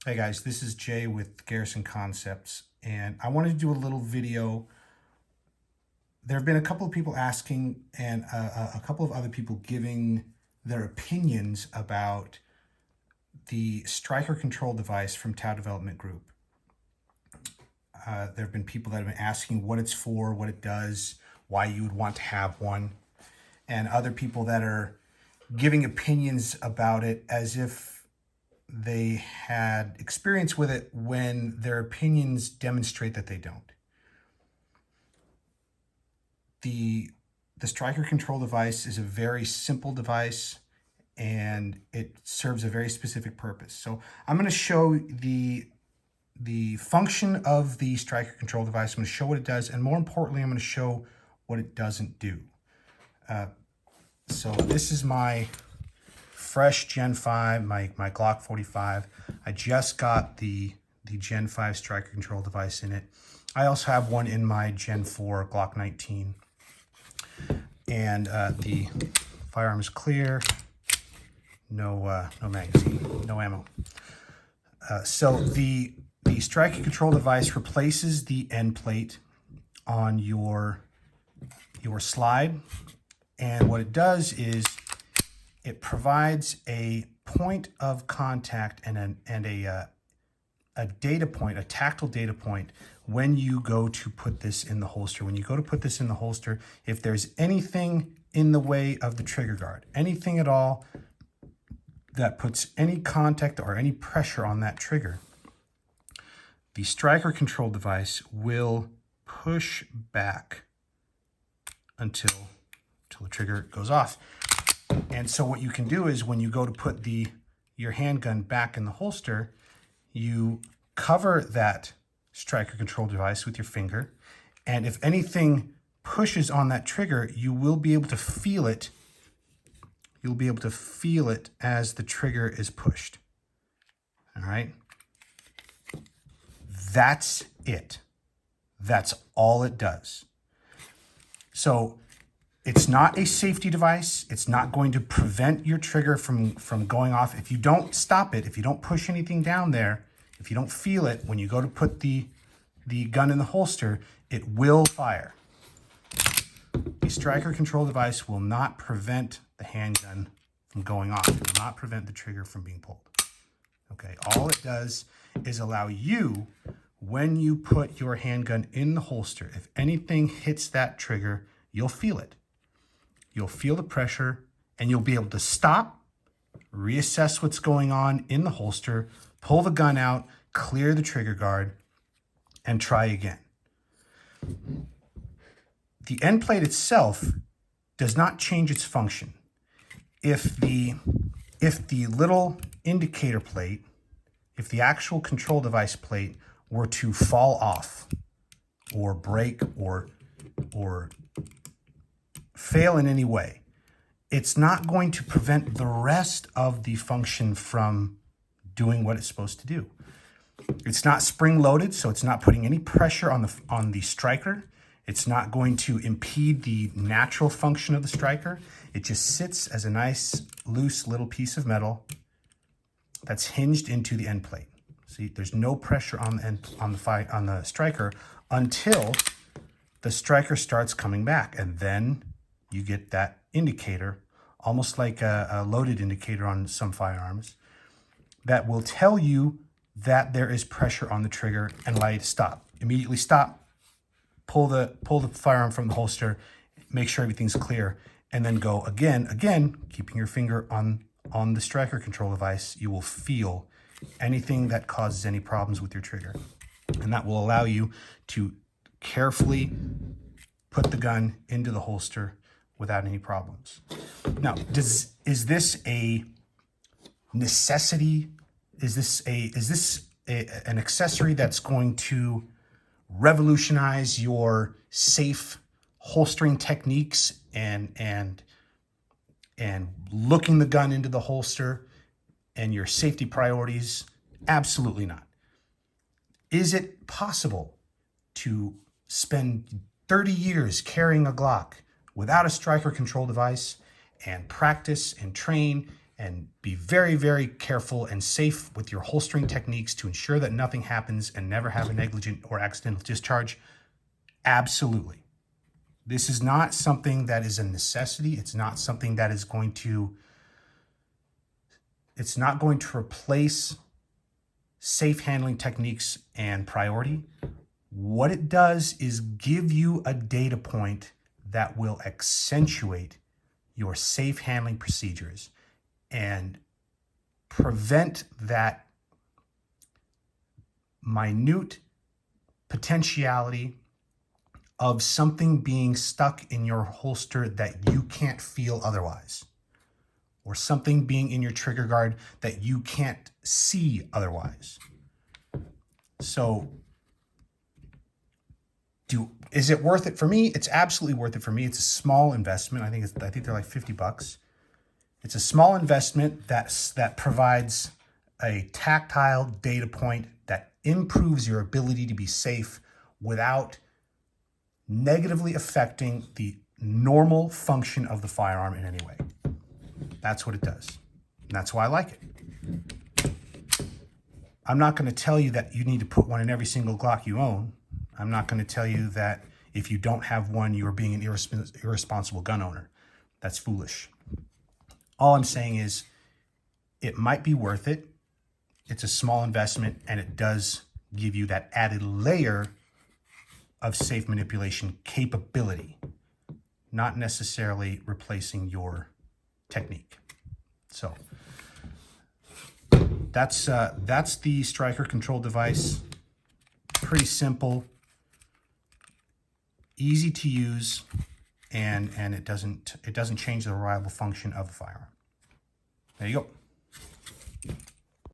Hey guys, this is Jay with Garrison Concepts, and I wanted to do a little video. There have been a couple of people asking and a couple of other people giving their opinions about the striker control device from Tau Development Group. There have been people that have been asking what it's for, what it does, why you would want to have one, and other people that are giving opinions about it as if they had experience with it when their opinions demonstrate that they don't. The striker control device is a very simple device and it serves a very specific purpose. So I'm going to show the function of the striker control device. I'm going to show what it does, and more importantly, I'm going to show what it doesn't do. So this is my fresh Gen 5, my Glock 45. I just got the Gen 5 striker control device in it. I also have one in my Gen 4 Glock 19. And the firearm is clear, no magazine, no ammo. So the striker control device replaces the end plate on your slide. And what it does is it provides a point of contact and a data point, a tactile data point, when you go to put this in the holster. When you go to put this in the holster, if there's anything in the way of the trigger guard, anything at all that puts any contact or any pressure on that trigger, the striker control device will push back until the trigger goes off. And so what you can do is when you go to put your handgun back in the holster, you cover that striker control device with your finger. And if anything pushes on that trigger, you will be able to feel it. You'll be able to feel it as the trigger is pushed. All right. That's it. That's all it does. So it's not a safety device. It's not going to prevent your trigger from going off. If you don't stop it, if you don't push anything down there, if you don't feel it, when you go to put the gun in the holster, it will fire. The striker control device will not prevent the handgun from going off. It will not prevent the trigger from being pulled. Okay, all it does is allow you, when you put your handgun in the holster, if anything hits that trigger, you'll feel it. You'll feel the pressure, and you'll be able to stop, reassess what's going on in the holster, pull the gun out, clear the trigger guard, and try again. The end plate itself does not change its function. If the little indicator plate, if the actual control device plate were to fall off or break or fail in any way, it's not going to prevent the rest of the function from doing what it's supposed to do. It's not spring-loaded, so it's not putting any pressure on the striker. It's not going to impede the natural function of the striker. It just sits as a nice, loose little piece of metal that's hinged into the end plate. See, there's no pressure on the striker until the striker starts coming back, and then you get that indicator, almost like a loaded indicator on some firearms, that will tell you that there is pressure on the trigger and allow you to stop. Immediately stop, pull the firearm from the holster, make sure everything's clear, and then go again, keeping your finger on the striker control device. You will feel anything that causes any problems with your trigger. And that will allow you to carefully put the gun into the holster without any problems. Now, is this a necessity? Is this an accessory that's going to revolutionize your safe holstering techniques and looking the gun into the holster and your safety priorities? Absolutely not. Is it possible to spend 30 years carrying a Glock without a striker control device and practice and train and be very, very careful and safe with your holstering techniques to ensure that nothing happens and never have a negligent or accidental discharge? Absolutely. This is not something that is a necessity. It's not something that is going to, it's not going to replace safe handling techniques and priority. What it does is give you a data point that will accentuate your safe handling procedures and prevent that minute potentiality of something being stuck in your holster that you can't feel otherwise, or something being in your trigger guard that you can't see otherwise. So is it worth it for me? It's absolutely worth it for me. It's a small investment. I think they're like $50. It's a small investment that provides a tactile data point that improves your ability to be safe without negatively affecting the normal function of the firearm in any way. That's what it does. And that's why I like it. I'm not going to tell you that you need to put one in every single Glock you own. I'm not going to tell you that if you don't have one, you're being an irresponsible gun owner. That's foolish. All I'm saying is it might be worth it. It's a small investment, and it does give you that added layer of safe manipulation capability, not necessarily replacing your technique. So that's the striker control device. Pretty simple, easy to use, and it doesn't change the reliable function of the firearm. There you go.